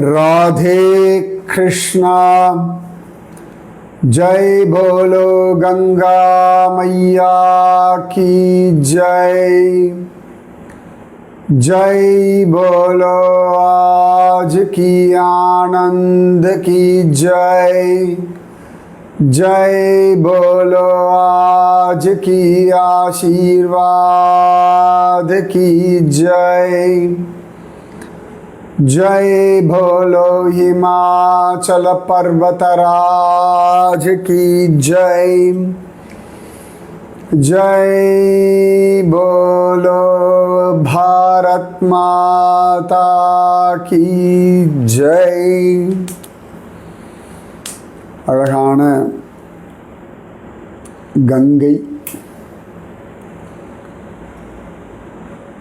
राधे कृष्णा। जय बोलो गंगा मैया की जय। जय बोलो आज की आनंद की जय। जय बोलो आज की आशीर्वाद की जय। जय बोलो हिमाचल पर्वतराज की जय। जय बोलो भारत माता की जय। அழகான கங்கை,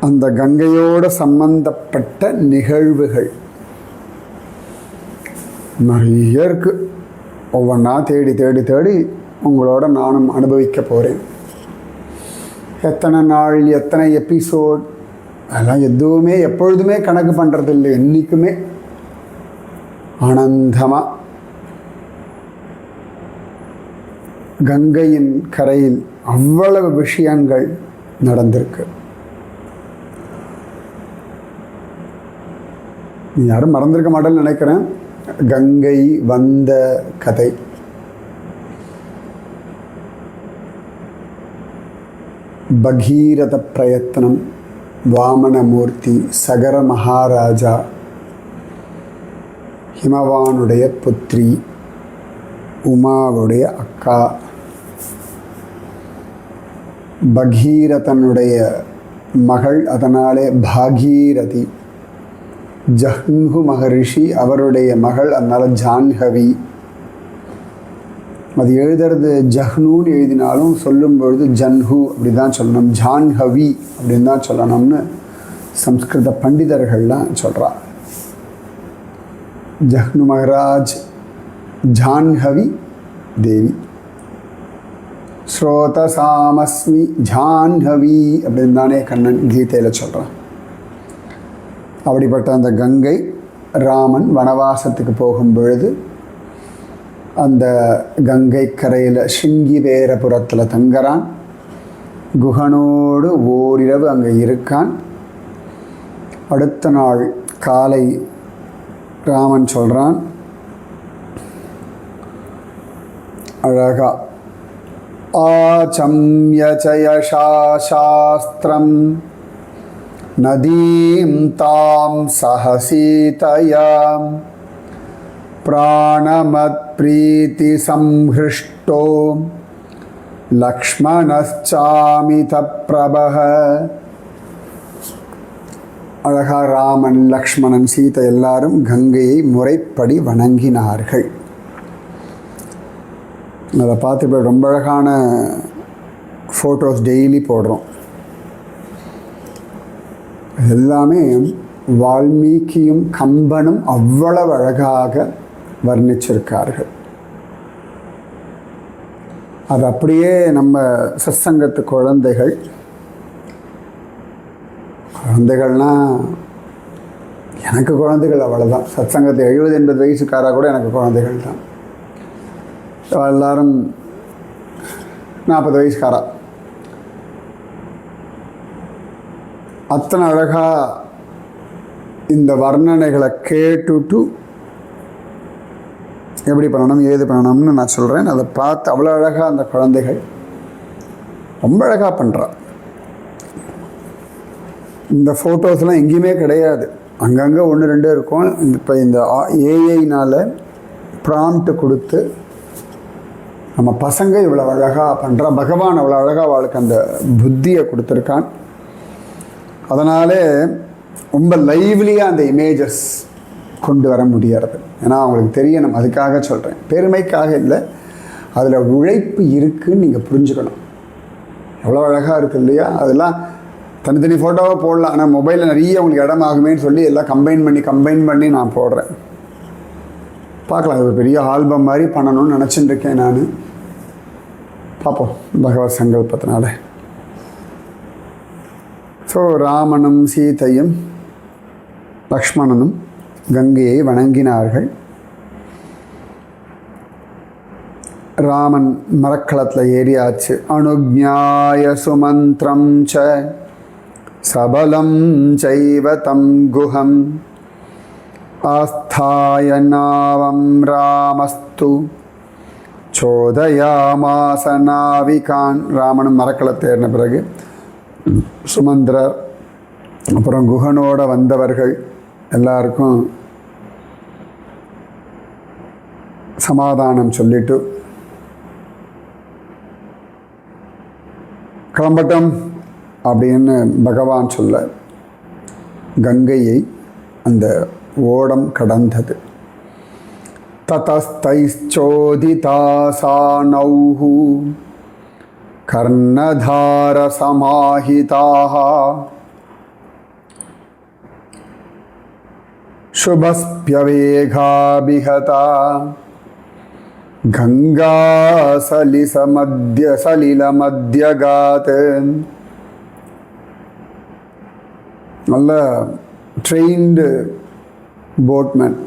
அந்த கங்கையோடு சம்பந்தப்பட்ட நிகழ்வுகள் நிறைய இருக்கு. ஒவ்வொன்றா தேடி தேடி தேடி உங்களோட நானும் அனுபவிக்க போகிறேன். எத்தனை நாள், எத்தனை எபிசோட், அதெல்லாம் எதுவுமே எப்பொழுதுமே கணக்கு பண்ணுறது இல்லை. என்றைக்குமே ஆனந்தமாக கங்கையின் கரையில் அவ்வளவு விஷயங்கள் நடந்திருக்கு. யாரும் மறந்திருக்க மாட்டேன்னு நினைக்கிறேன். கங்கை வந்த கதை, பகீரத பிரயத்னம், வாமனமூர்த்தி, சகர மகாராஜா, ஹிமவானுடைய புத்திரி, உமாவுடைய அக்கா, பகீரதனுடைய மகள், அதனாலே பாகீரதி, ஜஹ்னு மகரிஷி அவருடைய மகள், அதனால் ஜான்ஹவி. அது எழுதுறது ஜஹ்னூன்னு எழுதினாலும் சொல்லும் பொழுது ஜன்ஹு அப்படி தான் சொல்லணும், ஜான்ஹவி அப்படின்னு தான் சொல்லணும்னு சம்ஸ்கிருத பண்டிதர்கள்லாம் சொல்கிறா. ஜஹ்னு மகராஜ், ஜான்ஹவி தேவி. ஸ்ரோதசாமஸ்மி ஜான்ஹவி அப்படின்னு தானே கண்ணன் கீதையில் சொல்கிறான். அப்படிப்பட்ட அந்த கங்கை, ராமன் வனவாசத்துக்கு போகும் பொழுது அந்த கங்கை கரையில் சிங்கிவேரபுரத்தில் தங்குறான். குகனோடு ஓரிரவு அங்கே இருக்கான். அடுத்த நாள் காலை ராமன் சொல்கிறான் அழகா, ஆச்சம்ய சயஷா சாஸ்திரம் நதீம் தாம் சஹசீதயாம் பிராணமத் பிரீதி சம்ஹிருஷ்டோ லக்ஷ்மணச்சாமித பிரபஹ. அழகா ராமன், லக்ஷ்மணன், சீதை எல்லாரும் கங்கையை முறைப்படி வணங்கினார்கள். அதை பார்த்து இப்போ ரொம்ப அழகான ஃபோட்டோஸ் டெய்லி போடுறோம். எல்லாமே வால்மீகியும் கம்பனும் அவ்வளவு அழகாக வர்ணிச்சிருக்கார்கள். அது அப்படியே நம்ம சத்சங்கத்து குழந்தைகள்னால் எனக்கு குழந்தைகள் அவ்வளோதான். சத்சங்கத்து 70-80 வயசுக்காராக கூட எனக்கு குழந்தைகள் தான். எல்லாரும் 40 வயசுக்காரா. அத்தனை அழகாக இந்த வர்ணனைகளை கேட்டுட்டு எப்படி பண்ணணும், ஏது பண்ணணும்னு நான் சொல்கிறேன். அதை பார்த்து அவ்வளோ அழகாக அந்த குழந்தைகள் ரொம்ப அழகாக பண்ணுறா. இந்த ஃபோட்டோஸ்லாம் எங்கேயுமே கிடையாது, அங்கங்கே 1-2 இருக்கும். இப்போ இந்த ஏஐனால் ப்ராம்ப்ட் கொடுத்து நம்ம பசங்க இவ்வளோ அழகாக பண்ணுறா. பகவான் அவ்வளோ அழகாக அவளுக்கு அந்த புத்தியை கொடுத்துருக்கான். அதனாலே ரொம்ப லைவ்லியாக அந்த இமேஜஸ் கொண்டு வர முடியாது. ஏன்னா அவங்களுக்கு தெரியணும், அதுக்காக சொல்கிறேன், பெருமைக்காக இல்லை. அதில் உழைப்பு இருக்குதுன்னு நீங்கள் புரிஞ்சுக்கணும். எவ்வளோ அழகாக இருக்குது இல்லையா? அதெல்லாம் தனித்தனி ஃபோட்டோவாக போடலாம், ஆனால் மொபைலில் நிறைய உங்களுக்கு இடமாகுமேன்னு சொல்லி எல்லாம் கம்பைன் பண்ணி நான் போடுறேன். பார்க்கலாம், இது ஒரு பெரிய ஆல்பம் மாதிரி பண்ணணும்னு நினச்சிட்டு இருக்கேன் நான். பார்ப்போம் பகவத் சங்கல்பத்தினால. ஸோ ராமனும் சீதையும் லக்ஷ்மணனும் கங்கையை வணங்கினார்கள். ராமன் மரக்களத்தில் ஏறியாச்சு. அனுஜ்ஞாய சுமந்திரம் ச சபலம் சைவ தம் குஹம் ஆஸ்தாய நாவம் ராமஸ்து சோதயாமாச நாவிகான். ராமனும் மரக்களத்தை ஏறின பிறகு சுமந்திரர் அப்புறம் குஹனோட வந்தவர்கள் எல்லாருக்கும் சமாதானம் சொல்லிட்டு கிளம்பட்டம் அப்படின்னு பகவான் சொல்ல கங்கையை அந்த ஓடம் கடந்தது. ததஸ்தைச்சோதிதாசானௌஹு கர்ணதார சமாஹிதாஹ சுபஸ்ப்யவேகாபிஹதா கங்கா சலிலமத்யகாத். நல்ல ட்ரெயின்டு போட்மேன்,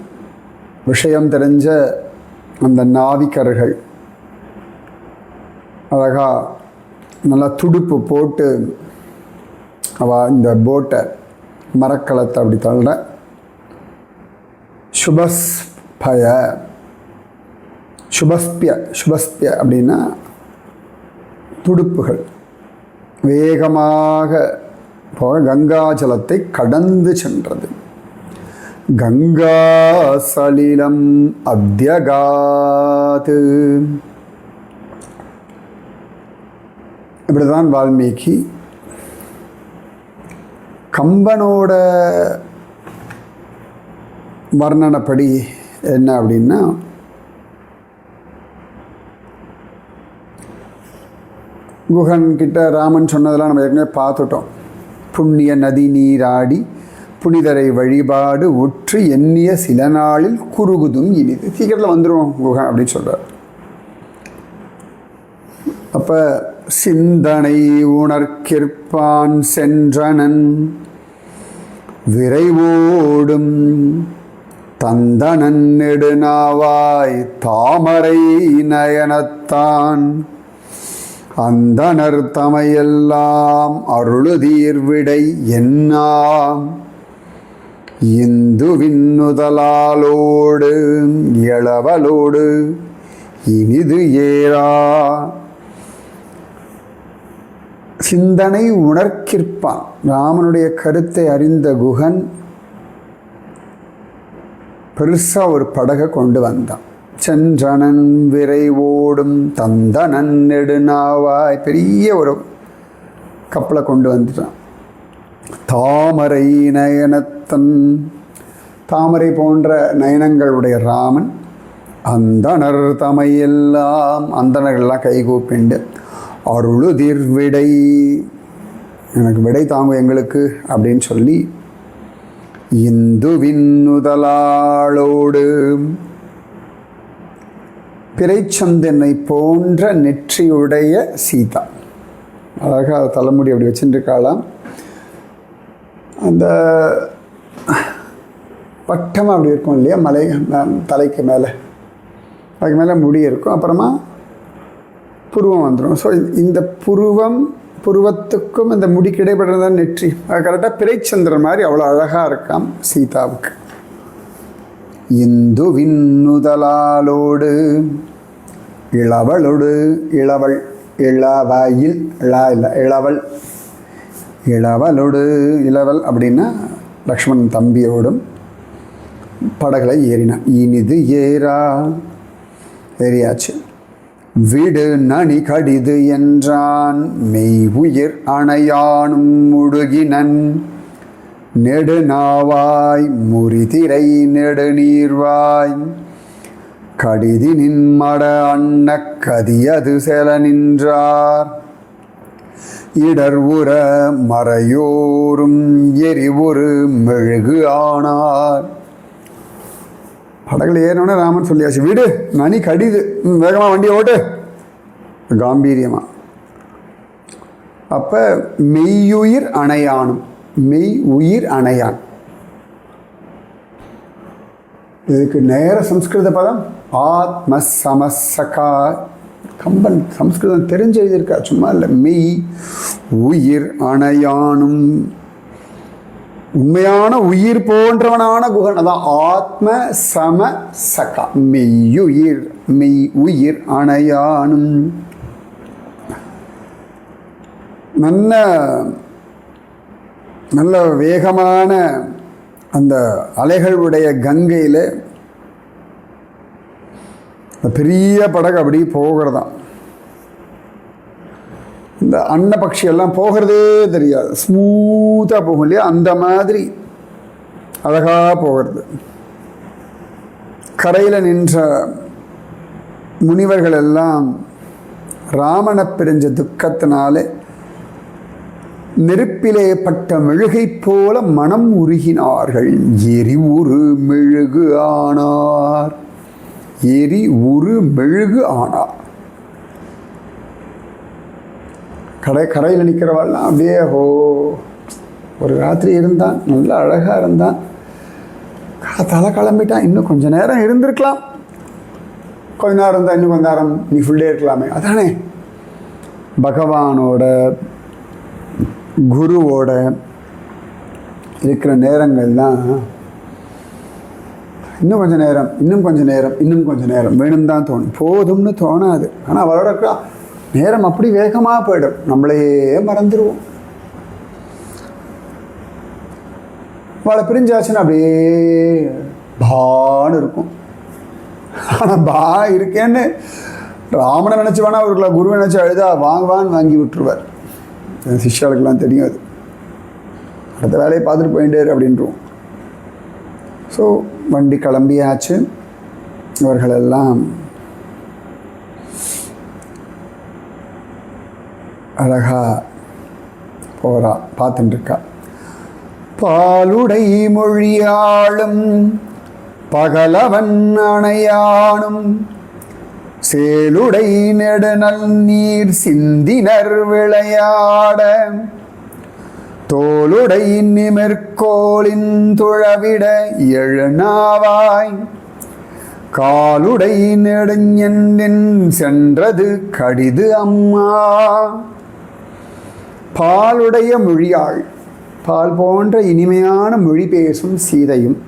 விஷயம் தெரிஞ்ச அந்த நாவிக்கர்கள் அழகா நல்லா துடுப்பு போட்டு இந்த போட்டை மரக்கலத்தை அப்படி தள்ள. சுபஸ்பிய அப்படின்னா துடுப்புகள் வேகமாக போக கங்காஜலத்தை கடந்து சென்றது. கங்கா சலிலம் அத்யகாத். இப்படிதான் வால்மீகி கம்பனோட வர்ணனைப்படி என்ன அப்படின்னா, குஹன் கிட்ட ராமன் சொன்னதெல்லாம் நம்ம ஏற்கனவே பார்த்துட்டோம். புண்ணிய நதி நீராடி புனிதரை வழிபாடு உற்று எண்ணிய சில நாளில் குறுகுதும் இனிது. சீக்கிரத்தில் வந்துடும் குஹன் அப்படின்னு சொல்கிறார். அப்போ சிந்தனை உணர்கிற்பான் சென்றனன் விரைவோடும் தந்தனன் நெடுநாவாய் தாமரை நயனத்தான் அந்தனர் தமையெல்லாம் அருளுதீர்விடை என்னாம் இந்துவின் நுதலாலோடு எழவலோடு இனிது ஏறா. சிந்தனை உணர்கிற்பான். ராமனுடைய கருத்தை அறிந்த குஹன் பெருசாக ஒரு படகை கொண்டு வந்தான். சென்றனன் விரைவோடும் தந்தனன் நெடுநாவாய், பெரிய ஒரு கப்பலை கொண்டு வந்துட்டான். தாமரை நயனத்தன், தாமரை போன்ற நயனங்களுடைய ராமன் அந்தனர் தமையெல்லாம், அந்தனர்கள்லாம் கைகூப்பிண்டு அருளுதிர் விடை, எனக்கு விடை தாங்கும் எங்களுக்கு அப்படின்னு சொல்லி இந்துவின் நுதலாளோடு பிறைச்சந்தனை போன்ற நெற்றியுடைய சீதா, அழகாக தலைமுடி அப்படி வச்சுருக்காளாம். அந்த வட்டமாக அப்படி இருக்கும் இல்லையா, மலை தலைக்கு மேலே, அதுக்கு மேலே முடி இருக்கும், அப்புறமா புருவம் வந்துடும். ஸோ இந்த புருவத்துக்கும் இந்த முடிக்கு இடைப்படுறதான் நெற்றி. அது கரெக்டாக பிறைச்சந்திரன் மாதிரி அவ்வளோ அழகாக இருக்காம் சீதாவுக்கு. இந்து விண்ணுதலாலோடு இளவளோடு, இளவள் இளவாயில் இளவள் இளவலோடு, இளவல் அப்படின்னா லக்ஷ்மணன் தம்பியோடும் படகளை ஏறினான். இனிது ஏறா, ஏறியாச்சு. விடு நனி கடிது என்றான் மெய் உயிர் அணையானும் முடுகினன் நெடுநாவாய் முறிதிரை நெடுநீர்வாய் கடிதி நின்மட அன்ன கதியது செல நின்றார் இடர் உற மறையோரும் எரிவுறு மெழுகு ஆனார். படகுல ஏறினோடனே ராமன் சொல்லியாச்சு, விடு நனி கடிது, வேகமாக வண்டியை ஓட்டு, காம்பீரியமாக. அப்போ மெய்யுயிர் அணையானும், மெய் உயிர் அணையான், இதுக்கு நேர சம்ஸ்கிருத பதம் ஆத்ம சமசகா. கம்பன் சம்ஸ்கிருதம் தெரிஞ்சு எழுதியிருக்கா, சும்மா இல்லை. மெய் உயிர் அணையானும், உண்மையான உயிர் போன்றவனான குகன். அதான் ஆத்ம சம சகா. மெய்யுயிர், மெய் உயிர் அணையானும். நல்ல நல்ல வேகமான அந்த அலைகளுடைய கங்கையில் பெரிய படகு அப்படி போகிறதாம். இந்த அன்னபக்ஷி எல்லாம் போகிறதே தெரியாது, ஸ்மூத்தாக போகும் இல்லையா, அந்த மாதிரி அழகாக போகிறது. கரையில் நின்ற முனிவர்கள் எல்லாம் ராமனை பிரிஞ்ச துக்கத்தினாலே நெருப்பிலே பட்ட மெழுகை போல மனம் உருகினார்கள். எரி உரு மெழுகு ஆனார், எரி உரு மெழுகு ஆனார். கரையில் நிற்கிறவாள்லாம் அப்படியே ஒரு ராத்திரி இருந்தான், நல்லா அழகாக இருந்தான், தலை கிளம்பிட்டான், இன்னும் கொஞ்சம் நேரம் இருந்திருக்கலாம், கொஞ்ச நேரம் இருந்தால் இன்னும் கொஞ்ச நேரம் நீ ஃபுல்டே இருக்கலாமே. அதானே பகவானோட குருவோட இருக்கிற நேரங்கள்லாம் இன்னும் கொஞ்சம் நேரம், இன்னும் கொஞ்சம் நேரம், இன்னும் கொஞ்சம் நேரம் வேணும் தான் தோணும், போதும்னு தோணாது. ஆனால் அவளோட நேரம் அப்படி வேகமாக போயிடும், நம்மளையே மறந்துடுவோம். அவளை பிரிஞ்சாச்சுன்னா அப்படியே பான்னு இருக்கும். ஆனால் பா இருக்கேன்னு ராமனை நினச்சி வேணா அவருக்குள்ள குருவை நினச்சி அழுதா வாங்குவான்னு வாங்கி விட்டுருவார். சிஷ்யாளுக்கெல்லாம் தெரியும் அது. அடுத்த வேலையை பார்த்துட்டு போயிட்டாரு அப்படின்றோம். ஸோ வண்டி கிளம்பியாச்சு. இவர்களெல்லாம் அழகா போகிறா, பார்த்துட்டுருக்கா. பாலுடை மொழியாளும் பகலவன் அணையானும் சேலுடை நெடுநல் நீர் சிந்தினர் விளையாட தோளுடை நிமிர்கோளின் துழவிட எழுநாவாய் காலுடை நெடுஞென்னின் சென்றது கடிது அம்மா. பாலுடைய மொழியாள், பால் போன்ற இனிமையான மொழி பேசும் சீதையும்,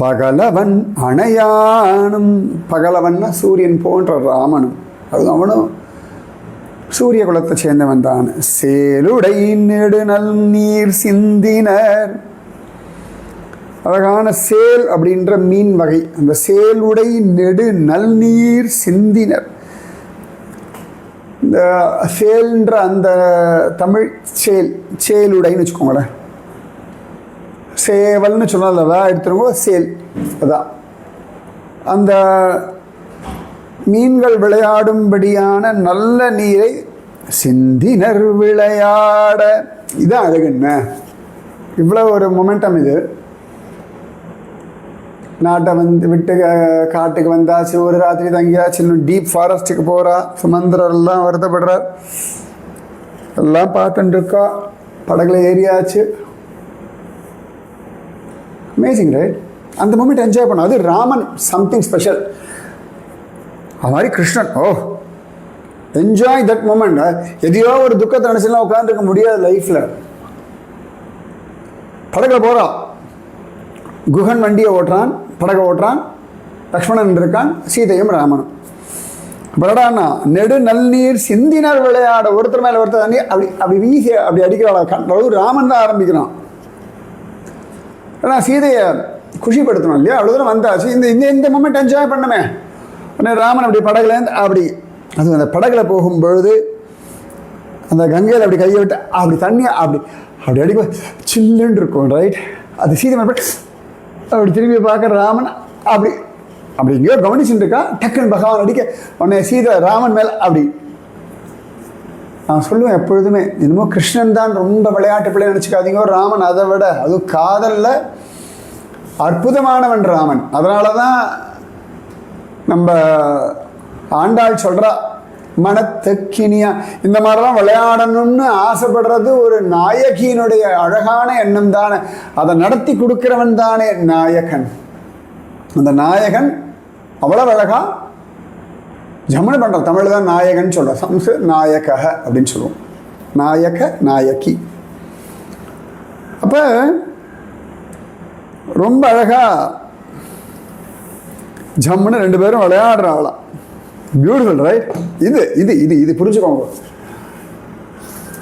பகலவன் அணையானும், பகலவன்னா சூரியன் போன்ற ராமனும், அது அவனும் சூரிய குலத்தை சேர்ந்தவன் தான். சேலுடை நெடுநல் நீர் சிந்தினர், அழகான சேல் அப்படின்ற மீன் வகை. அந்த சேலுடை நெடு நல் நீர் சிந்தினர். இந்த சேல்ன்ற அந்த தமிழ் சேல், சேலுடைன்னு வச்சுக்கோங்களேன். சேவல்னு சொன்னால எடுத்துருங்க, சேல் அதான். அந்த மீன்கள் விளையாடும்படியான நல்ல நீரை சிந்தினர் விளையாட. இதான் அழகுன்ன. இவ்வளோ ஒரு மொமெண்டம் இது. நாட்டை விட்டு காட்டுக்கு வந்தாச்சு, ஒரு ராத்திரி தங்கியாச்சு, இன்னும் டீப் ஃபாரஸ்ட்டுக்கு போகிறா. சுமந்திரெல்லாம் வருத்தப்படுறார். எல்லாம் பார்த்துட்டு இருக்கா. படகுல ஏறியாச்சு. Amazing right? அந்த மூமெண்ட் என்ஜாய் பண்ண. அது ராமன் சம்திங் ஸ்பெஷல். அது மாதிரி கிருஷ்ணன் என்ஜாய் தட் மூமெண்ட். எதையோ ஒரு துக்கத்தை நினச்சலாம் உட்காந்துருக்க முடியாது லைஃப்பில். படகுல போகிறா, குகன் வண்டியை ஓட்டுறான், படகை ஓட்டுறான், லக்ஷ்மணன் இருக்கான், சீதையும் ராமனும். படடான்னா நெடு நல்லீர் சிந்தினர் விளையாட, ஒருத்தர் மேலே ஒருத்தர் தண்ணி அப்படி அப்படி வீசி அப்படி அடிக்கிறாள். ராமன் தான் ஆரம்பிக்கிறான். ஆனால் சீதையை குஷிப்படுத்தணும் இல்லையா, அவ்வளோ தூரம் வந்தாச்சு, இந்த மூமெண்ட் என்ஜாய் பண்ணுமே. உடனே ராமன் அப்படி படகுலேருந்து அப்படி, அது அந்த படகுல போகும்பொழுது அந்த கங்கையில் அப்படி கையை விட்டு அப்படி தண்ணி அப்படி அப்படி அடிக்க சில்லுன்னு இருக்கும் ரைட். அது சீதை அப்படி திரும்பி பார்க்குற ராமன் அப்படி அப்படி எங்கேயோ கவனிச்சுட்டு இருக்கா. டக்குன்னு பகவான் அடிக்க உடனே சீதை ராமன் மேலே அப்படி. நான் சொல்லுவேன் எப்பொழுதுமே, இன்னமும் கிருஷ்ணன் தான் ரொம்ப விளையாட்டு பிள்ளை நினச்சிக்காதீங்க. ராமன் அதை விட, அதுவும் காதலில் அற்புதமானவன் ராமன். அதனால தான் நம்ம ஆண்டாள் சொல்கிறா, மனத்தக்கினியா இந்த மாதிரிலாம் விளையாடணும்னு ஆசைப்படுறது ஒரு நாயகியினுடைய அழகான எண்ணம் தானே. அதை நடத்தி கொடுக்கிறவன் தானே நாயகன். அந்த நாயகன் அவ்வளவு அழகா ஜமுனை பண்ற. தமிழ் தான் நாயகன் சொல்ற, சம்ஸ்கிருத நாயக அப்படின்னு சொல்லுவோம். நாயக நாயகி. அப்ப ரொம்ப அழகா ஜம்முன்னு ரெண்டு பேரும் விளையாடுறாங்களாம். Beautiful right? இது இது இது இது புரிஞ்சுக்கோங்க.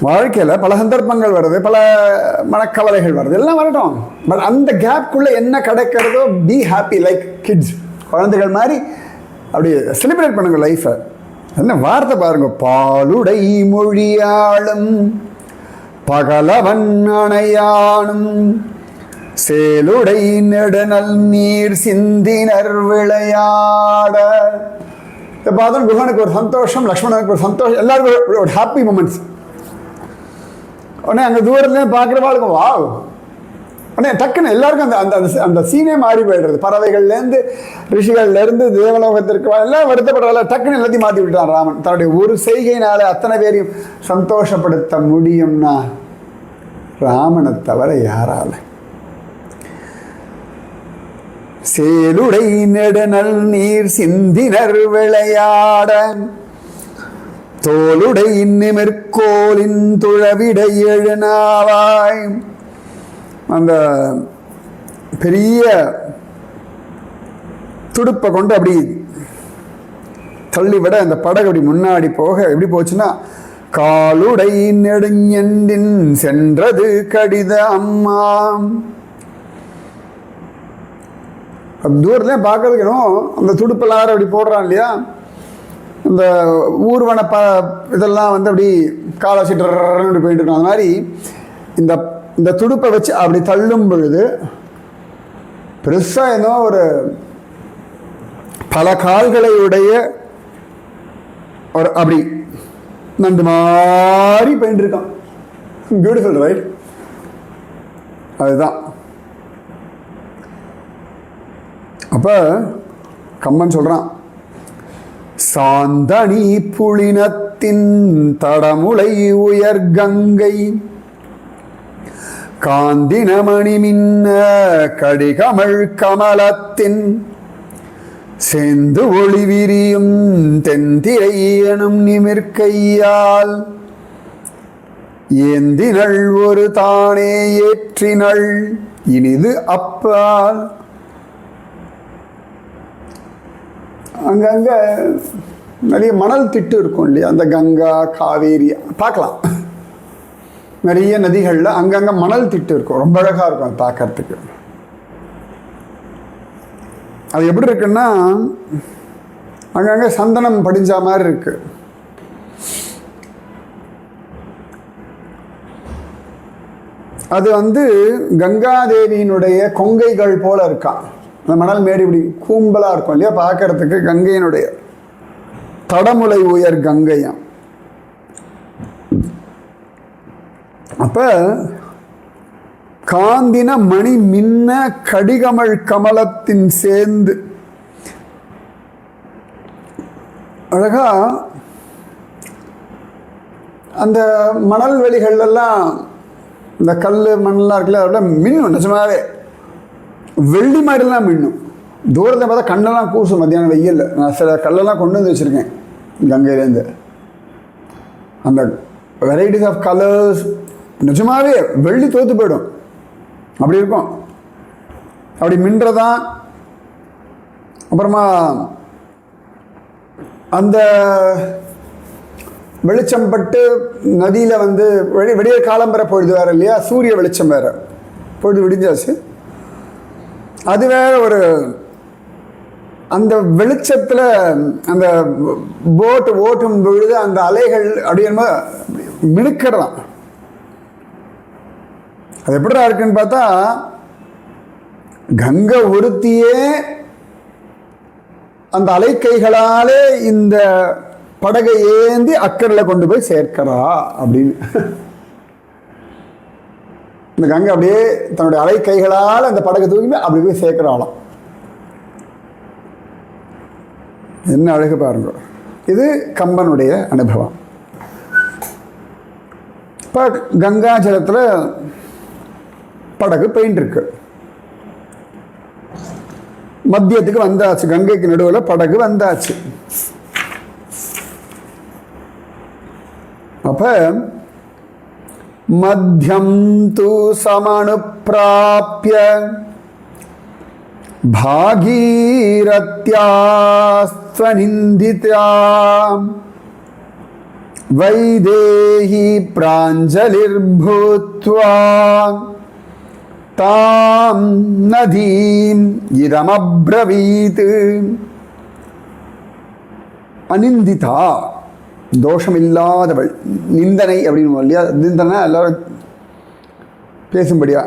வாழ்க்கையில் பல சந்தர்ப்பங்கள் வருது, பல மனக்கவலைகள் வருது, எல்லாம் வரட்டும். பட் அந்த கேப்குள்ளே என்ன கிடைக்கிறதோ பி ஹாப்பி லைக் கிட்ஸ், குழந்தைகள் மாதிரி அப்படி செலிப்ரேட் பண்ணுங்க லைஃப்பை. என்ன வார்த்தை பாருங்க, பாலுடை மொழியாளும் பகலவன் அணையானும் சேலுடை நெடுநல் நீர் சிந்தினர் விளையாட. இதை பார்த்தா குகனுக்கு ஒரு சந்தோஷம், லக்ஷ்மணனுக்கு ஒரு சந்தோஷம், எல்லாருக்கும் ஒரு ஹாப்பி மூமெண்ட்ஸ். உடனே அங்கே தூரத்துலேயே பார்க்குறவாளுக்கு வா, உடனே டக்குன்னு எல்லாருக்கும் அந்த அந்த அந்த சீனே மாறி போயிடுறது. பறவைகள்லேருந்து ரிஷிகள்லேருந்து தேவலோகத்திற்கு எல்லாம் வருத்தப்படுறதால டக்குன்னு எல்லாத்தையும் மாற்றி விட்டான் ராமன். தன்னுடைய ஒரு செய்கையினால அத்தனை பேரையும் சந்தோஷப்படுத்த முடியும்னா ராமனை தவிர யாரால? சேலுடை நெடுநல் நீர் சிந்தினர் விளையாட தோளுடை நிமிர்கோலின் துழவிடை எழுநாவாய். அந்த பெரிய துடுப்பை கொண்டு அப்படி தள்ளிவிட அந்த படகு அப்படி முன்னாடி போக எப்படி போச்சுன்னா, காலுடை நெடுஞெண்டின் சென்றது கடித அம்மா. தூரத்துல பார்க்கறதுக்கணும் அந்த துடுப்பெல்லாம் அப்படி போடுறான் இல்லையா, இந்த ஊர்வன இதெல்லாம் வந்து அப்படி காலாசிட்டு போயிட்டு இருக்கோம். அது மாதிரி இந்த இந்த துடுப்பை வச்சு அப்படி தள்ளும் பொழுது பெருசாக ஏதோ ஒரு பல கால்களை உடைய ஒரு அப்படி நண்டு மாதிரி போயிட்டு இருக்கான். Beautiful right? அதுதான். அப்போ கம்பன் சொல்கிறான், சாந்தனி புளினத்தின் தடமுலை உயர் கங்கை காந்தினமணி மின்ன கடிகமள் கமலத்தின் செந்து ஒளி விரியும் தென்திரை எனும் நிமிர்கையால் ஏந்தினள் ஒரு தானே ஏற்றினள் இனிது அப்பால். அங்கங்கே நிறைய மணல் திட்டு இருக்கும் இல்லையா, அந்த கங்கா காவேரி பார்க்கலாம். நிறைய நதிகளில் அங்கங்கே மணல் திட்டு இருக்கும், ரொம்ப அழகாக இருக்கும் அது பார்க்கறதுக்கு. அது எப்படி இருக்குன்னா அங்கங்கே சந்தனம் படிஞ்ச மாதிரி இருக்கு. அது வந்து கங்காதேவியினுடைய கொங்கைகள் போல இருக்கான். அந்த மணல் மேடு இப்படி கூம்பலாக இருக்கும் இல்லையா பார்க்கறதுக்கு. கங்கையினுடைய தடமுலை உயர் கங்கையாம். அப்ப காந்தின மணி மின்ன கடிகமள் கமலத்தின் சேர்ந்து அழகா அந்த மணல் வெளிகள்லாம் இந்த கல் மண்ணெல்லாம் இருக்குல்ல, அதோட மின்னும் நிஜமாவே வெள்ளி மாதிரிலாம் மின்னும். தூரத்தை பார்த்தா கண்ணெல்லாம் கூசும். மத்தியானம் வெயில் நான் சில கல்லெல்லாம் கொண்டு வந்து வச்சுருக்கேன் கங்கையிலேருந்து. அந்த வெரைட்டிஸ் ஆஃப் கலர்ஸ் நிஜமாவே வெள்ளி தோற்று போயிடும், அப்படி இருக்கும். அப்படி மின்றதான். அப்புறமா அந்த வெளிச்சம் பட்டு நதியில் வந்து விடிய காலம்பரை பொழுது வேறு இல்லையா, சூரிய வெளிச்சம் வேறு, பொழுது விடிஞ்சாச்சு. அது வேற ஒரு அந்த வெளிச்சத்தில் அந்த போட்டு ஓட்டும் பொழுது அந்த அலைகள் அப்படியே மினுக்கிறதான். அது எப்படிடா இருக்குன்னு பார்த்தா, கங்கை ஒருத்தியே அந்த அலைக்கைகளாலே இந்த படகை ஏந்தி அக்கறையில் கொண்டு போய் சேர்க்கிறா அப்படின்னு. இந்த கங்கை அப்படியே தன்னுடைய அலை கைகளால் அந்த படகை தூக்கி அப்படி போய் சேர்க்கிறாளாம். என்ன அழகு பாருங்க. இது கம்பனுடைய அனுபவம். இப்போ கங்கா ஜலத்தில் படகு போயின்னு இருக்கு. மத்தியத்துக்கு வந்தாச்சு, கங்கைக்கு நடுவில் படகு வந்தாச்சு. அப்ப மத்தியம் தூ சமனுப்ராப்ய பாகீரத்யாஸ்த்வநிந்தித்யாம் வைதேஹி பிராஞ்சலிர்பூத்வா தாம் நதீம் இதமப்ரவீத். அனிந்திதா, தோஷமில்லாதவள், நிந்தனை அப்படின்னு இல்லையா, நிந்தனை எல்லாரும் பேசும்படியா.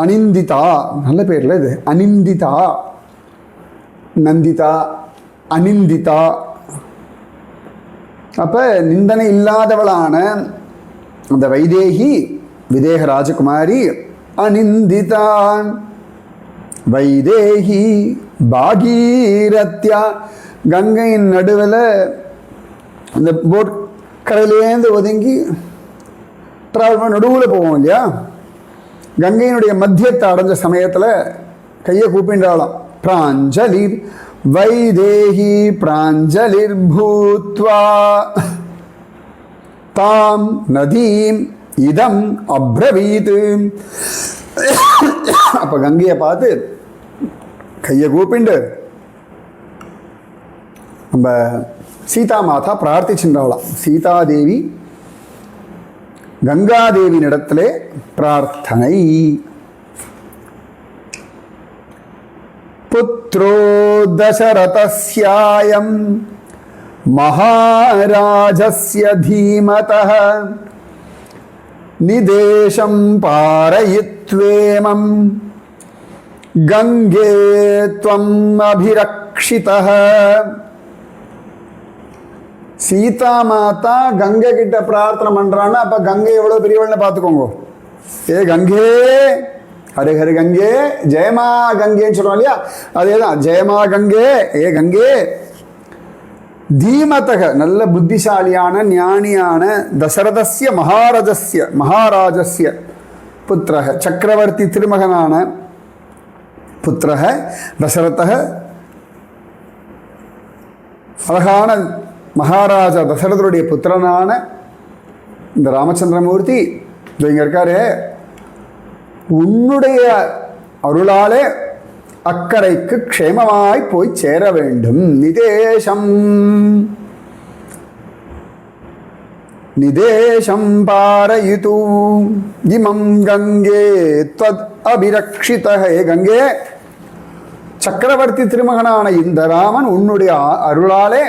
அனிந்திதா, நல்ல பேர்ல இது, அனிந்திதா, நந்திதா, அனிந்திதா. அப்ப நிந்தனை இல்லாதவளான அந்த வைதேகி, விதேக ராஜகுமாரி, அனிந்திதான் வைதேகி பாகீரத்யா. கங்கையின் நடுவில் இந்த போட் கரையிலேருந்து ஒதுங்கி ட்ராவல் பண்ண நடுவில் போவோம் இல்லையா, கங்கையினுடைய மத்தியத்தை அடைஞ்ச சமயத்தில் கையை கூப்பின்றாலாம். பிராஞ்சலிர் வைதேகி பிராஞ்சலிர் பூத்வா தாம் நதீம் இதம் அப்ரவீத். அப்ப கங்கையை பார்த்து கையை கூப்பிண்டு நம்ம சீதா மாதா பிரார்த்திச்சுட்டாளாம். சீதாதேவி கங்காதேவியினிடத்திலே பிரார்த்தனை. புத்ரோ தசரதஸ்யாயம் மகாராஜஸ்ய தீமதः நிதேஷம் பாரயித்வேமம் கங்கே த்வம் அபிரக்ஷிதः. சீதா மாதா கங்கை கிட்ட பிரார்த்தனை பண்றான்னா அப்ப கங்கை எவ்வளவு பெரியவள்னு பார்த்துக்கோங்க. ஏ கங்கே, ஹரி ஹரி கங்கே, ஜெயமா கங்கேன்னு சொல்றோம் இல்லையா, அதேதான் ஜெயமா கங்கே, ஏ கங்கே. தீமதக, நல்ல புத்திசாலியான ஞானியான தசரதஸ்ய மகாராஜஸ்ய புத்திரக, சக்கரவர்த்தி திருமகனான புத்திரக தசரதக, அழகான மகாராஜா தசரதருடைய புத்திரனான இந்த ராமச்சந்திரமூர்த்தி இங்க இருக்காரு. உன்னுடைய அருளாலே அக்கறைக்கு க்ஷேமமாய் போய் சேர வேண்டும். நிதேஷம் பாரயிது இமம் கங்கே த்வத் அபிரக்ஷிதஹ. கங்கே, சக்கரவர்த்தி திருமகனான இந்த ராமன் உன்னுடைய அருளாலே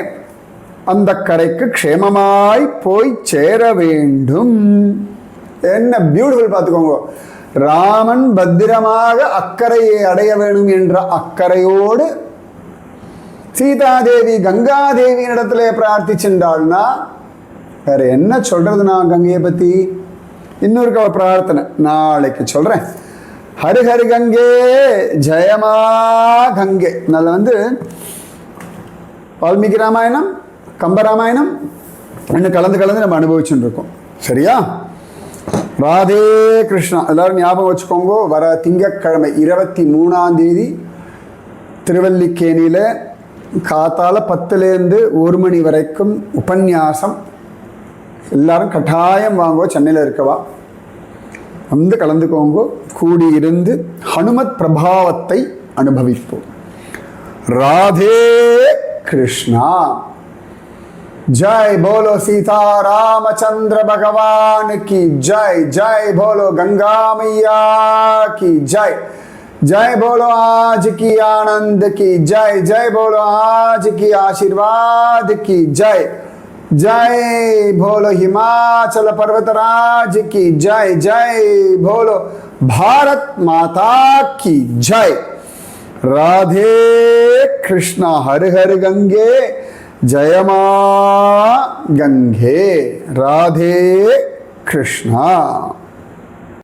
அந்த கரைக்கு க்ஷேமமாய் போய் சேர வேண்டும். என்ன பியூட்டிஃபுல் பார்த்துக்கோங்க. ராமன் பத்திரமாக அக்கறையை அடைய வேண்டும் என்ற அக்கறையோடு சீதாதேவி கங்காதேவியின் இடத்துல பிரார்த்திச்சுட்டாள்னா வேற என்ன சொல்றது? நான் கங்கையை பத்தி இன்னொரு பிரார்த்தனை நாளைக்கு சொல்றேன். ஹரி ஹரி கங்கே, ஜெயமா கங்கே. நல்ல வால்மீகி ராமாயணம், கம்பராமாயணம் இன்னும் கலந்து நம்ம அனுபவிச்சுட்டு இருக்கோம். சரியா? ராதே கிருஷ்ணா. எல்லாரும் ஞாபகம் வச்சுக்கோங்க. வர திங்கட்கிழமை 23ஆம் தேதி திருவல்லிக்கேணியில் காத்தால 10லேருந்து 1 மணி வரைக்கும் உபன்யாசம். எல்லாரும் கட்டாயம் வாங்கோ, சென்னையில் இருக்கவா கலந்துக்கோங்க. கூடி இருந்து ஹனுமத் பிரபாவத்தை அனுபவிப்போம். ராதே கிருஷ்ணா. जय बोलो सीता रामचंद्र भगवान की जय. जय बोलो गंगा मैया की जय. जय बोलो आज की आनंद की जय. जय बोलो आज की आशीर्वाद की जय. जय बोलो हिमाचल पर्वतराज की जय. जय बोलो भारत माता की जय. राधे कृष्णा. हर हर गंगे, जयमा गंगे. राधे कृष्णा.